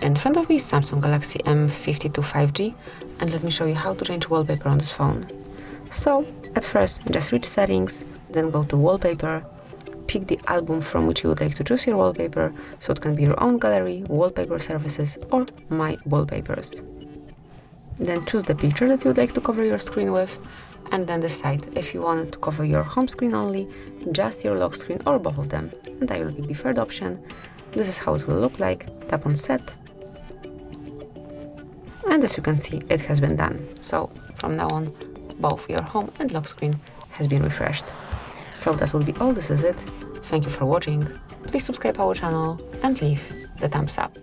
In front of me is Samsung Galaxy M52 5G, and let me show you how to change wallpaper on this phone. So, at first, just reach Settings, then go to Wallpaper, pick the album from which you would like to choose your wallpaper, so it can be your own gallery, wallpaper services, or My Wallpapers. Then choose the picture that you would like to cover your screen with, and then decide if you want to cover your home screen only, just your lock screen, or both of them. And I will pick the third option. This is how it will look like. Tap on Set. And as you can see, it has been done. So from now on, both your home and lock screen has been refreshed. So that will be all. This is it. Thank you for watching. Please subscribe our channel and leave the thumbs up.